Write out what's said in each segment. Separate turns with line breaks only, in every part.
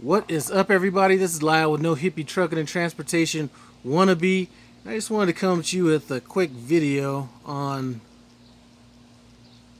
What is up, everybody? This is Lyle with No Hippie Trucking and Transportation Wannabe. I just wanted to come to you with a quick video on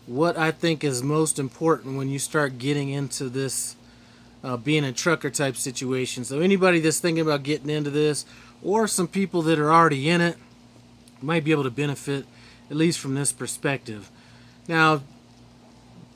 what I think is most important when you start getting into this being a trucker type situation. So, anybody that's thinking about getting into this, or some people that are already in it, might be able to benefit at least from this perspective. Now,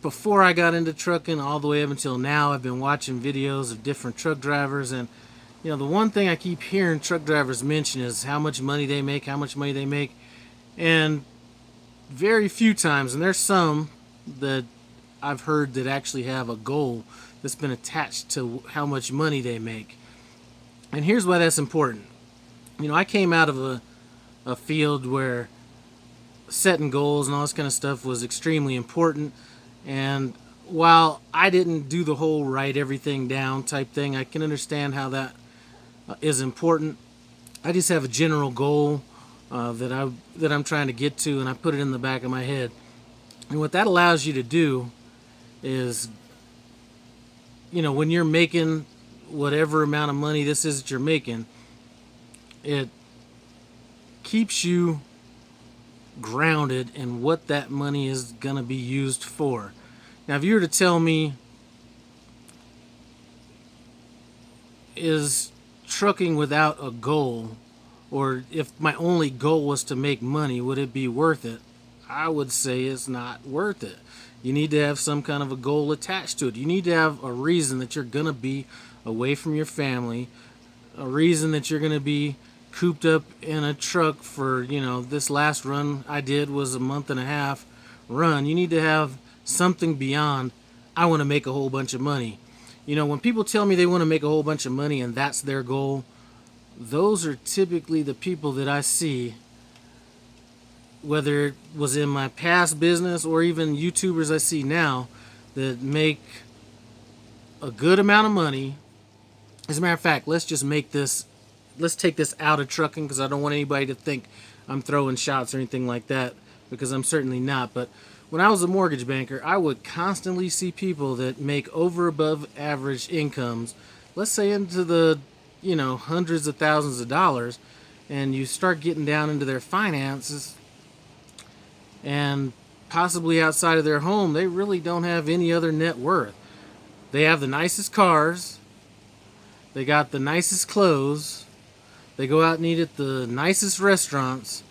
before I got into trucking, all the way up until now, I've been watching videos of different truck drivers, and the one thing I keep hearing truck drivers mention is how much money they make, and very few times, and there's some that I've heard that actually have a goal that's been attached to how much money they make. And here's why that's important. I came out of a field where setting goals and all this kind of stuff was extremely important. And while I didn't do the whole write everything down type thing, I can understand how that is important. I just have a general goal that I'm trying to get to, and I put it in the back of my head. And what that allows you to do is, when you're making whatever amount of money this is that you're making, it keeps you grounded in what that money is going to be used for. Now, if you were to tell me, is trucking without a goal, or if my only goal was to make money, would it be worth it? I would say it's not worth it. You need to have some kind of a goal attached to it. You need to have a reason that you're going to be away from your family, a reason that you're going to be cooped up in a truck for, this last run I did was a month and a half run. You need to have something beyond, I want to make a whole bunch of money. When people tell me they want to make a whole bunch of money and that's their goal, those are typically the people that I see, whether it was in my past business or even YouTubers I see now that make a good amount of money. As a matter of fact, let's take this out of trucking, because I don't want anybody to think I'm throwing shots or anything like that, because I'm certainly not. But when I was a mortgage banker, I would constantly see people that make over above average incomes, let's say into the hundreds of thousands of dollars, and you start getting down into their finances, and possibly outside of their home, they really don't have any other net worth. They have the nicest cars, they got the nicest clothes, they go out and eat at the nicest restaurants,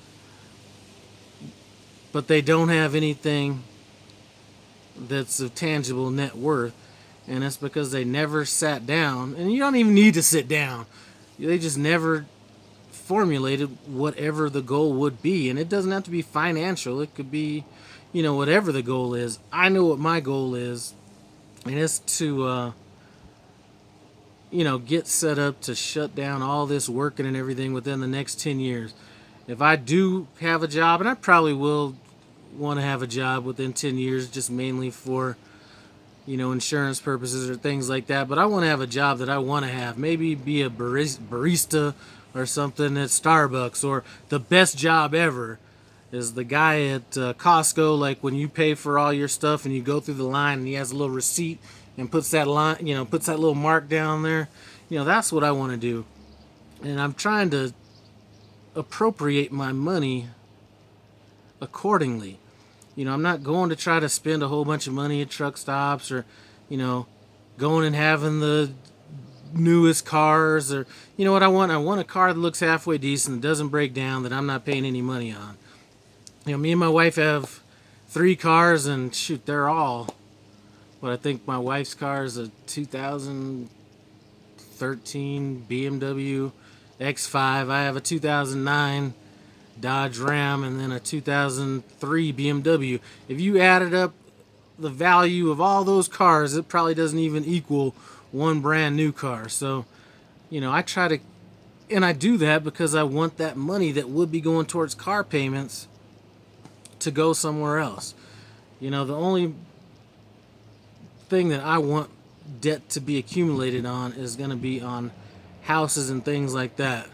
but they don't have anything that's of tangible net worth. And it's because they never sat down. And you don't even need to sit down. They just never formulated whatever the goal would be. And it doesn't have to be financial. It could be, whatever the goal is. I know what my goal is. And it's to, get set up to shut down all this working and everything within the next 10 years. If I do have a job, and I probably will want to have a job within 10 years, just mainly for, insurance purposes or things like that. But I want to have a job that I want to have. Maybe be a barista or something at Starbucks, or the best job ever is the guy at Costco, like when you pay for all your stuff and you go through the line and he has a little receipt and puts that little mark down there. That's what I want to do. And I'm trying to appropriate my money accordingly. I'm not going to try to spend a whole bunch of money at truck stops, or, going and having the newest cars, or, what I want? I want a car that looks halfway decent, that doesn't break down, that I'm not paying any money on. Me and my wife have 3 cars, and shoot, they're all, but I think my wife's car is a 2013 BMW X5. I have a 2009 Dodge Ram, and then a 2003 BMW. If you added up the value of all those cars, it probably doesn't even equal one brand new car. So, I try to, and I do that because I want that money that would be going towards car payments to go somewhere else. The only thing that I want debt to be accumulated on is going to be on houses and things like that.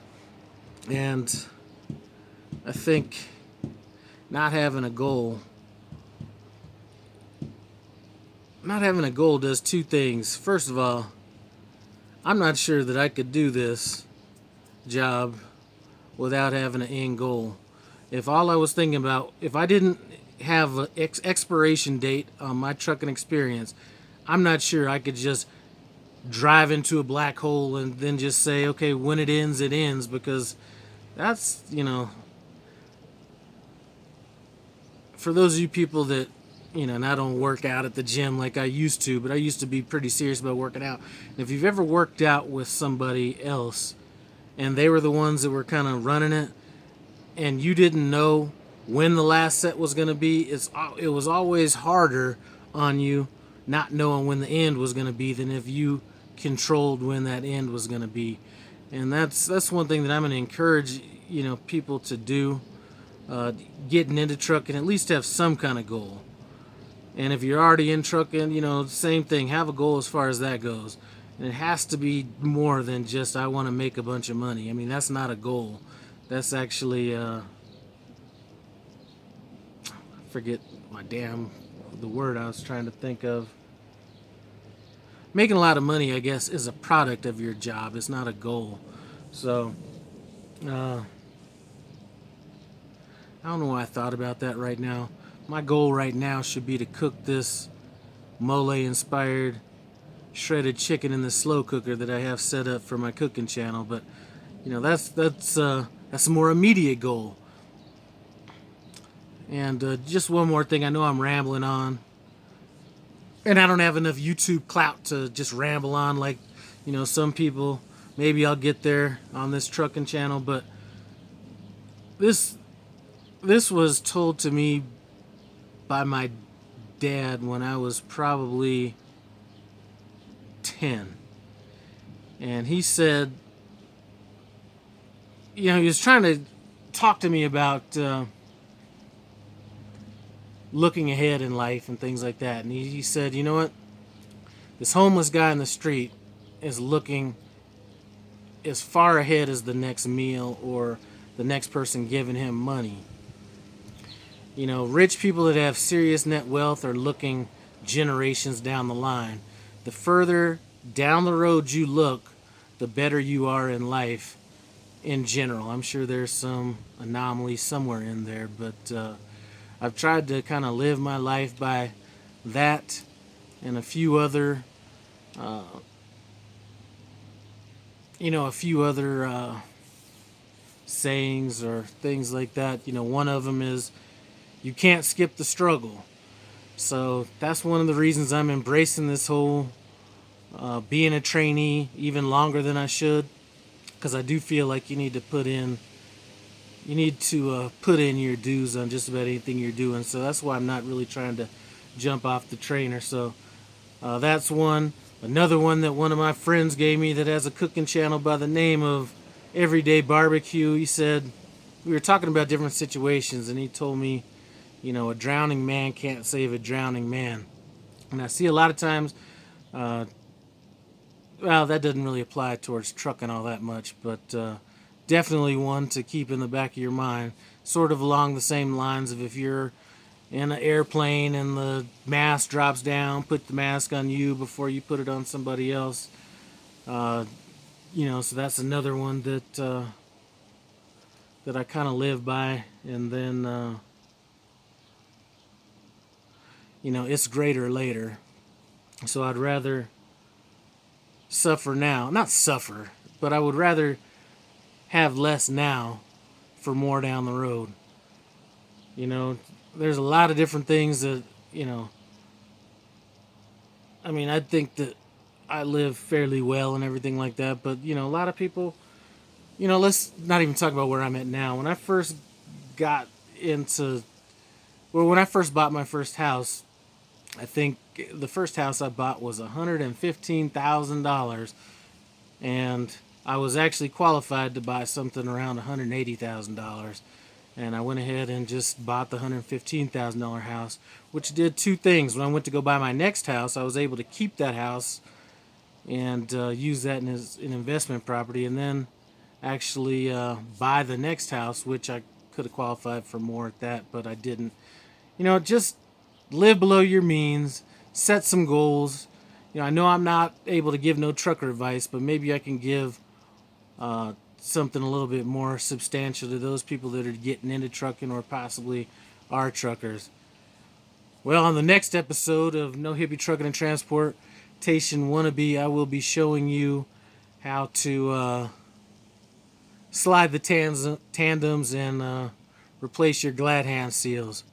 And I think not having a goal does 2 things. First of all, I'm not sure that I could do this job without having an end goal. If all I was thinking about, if I didn't have an expiration date on my trucking experience, I'm not sure I could just drive into a black hole and then just say, okay, when it ends, it ends, because that's, for those of you people that, and I don't work out at the gym like I used to, but I used to be pretty serious about working out. And if you've ever worked out with somebody else and they were the ones that were kind of running it, and you didn't know when the last set was going to be, it was always harder on you not knowing when the end was going to be than if you controlled when that end was going to be. And that's one thing that I'm going to encourage people to do, getting into trucking, at least have some kind of goal. And if you're already in trucking, same thing, have a goal as far as that goes. And it has to be more than just I want to make a bunch of money. I mean, that's not a goal. That's actually I forget the word I was trying to think of. Making a lot of money, I guess, is a product of your job. It's not a goal. So I don't know why I thought about that right now. My goal right now should be to cook this mole-inspired shredded chicken in the slow cooker that I have set up for my cooking channel. But that's a more immediate goal. And just one more thing. I know I'm rambling on, and I don't have enough YouTube clout to just ramble on like some people. Maybe I'll get there on this trucking channel, but this was told to me by my dad when I was probably 10. And he said, he was trying to talk to me about looking ahead in life and things like that. And he said, you know what? This homeless guy in the street is looking as far ahead as the next meal or the next person giving him money. Rich people that have serious net wealth are looking generations down the line. The further down the road you look, the better you are in life in general. I'm sure there's some anomaly somewhere in there, but I've tried to kind of live my life by that and a few other sayings or things like that. One of them is, you can't skip the struggle. So that's one of the reasons I'm embracing this whole being a trainee even longer than I should, because I do feel like you need to put in your dues on just about anything you're doing. So that's why I'm not really trying to jump off the trainer. So that's one. Another one that one of my friends gave me that has a cooking channel by the name of Everyday Barbecue. He said, we were talking about different situations, and he told me, a drowning man can't save a drowning man. And I see a lot of times, that doesn't really apply towards trucking all that much, but definitely one to keep in the back of your mind, sort of along the same lines of if you're in an airplane and the mask drops down, put the mask on you before you put it on somebody else. So that's another one that I kind of live by. And then it's greater later. So I'd rather suffer now, not suffer, but I would rather have less now for more down the road. There's a lot of different things that, I think that I live fairly well and everything like that, but, a lot of people, let's not even talk about where I'm at now. When I first bought my first house, I think the first house I bought was $115,000, and I was actually qualified to buy something around $180,000. And I went ahead and just bought the $115,000 house, which did two things. When I went to go buy my next house, I was able to keep that house and use that as an investment property, and then actually buy the next house, which I could have qualified for more at that, but I didn't. Just live below your means, set some goals, I know I'm not able to give no trucker advice, but maybe I can give something a little bit more substantial to those people that are getting into trucking or possibly are truckers. Well, on the next episode of No Hippie Trucking and Transportation Wannabe, I will be showing you how to slide the tandems and replace your glad hand seals.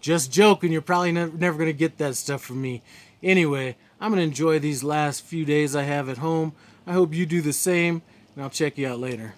Just joking, you're probably never going to get that stuff from me. Anyway, I'm going to enjoy these last few days I have at home. I hope you do the same, and I'll check you out later.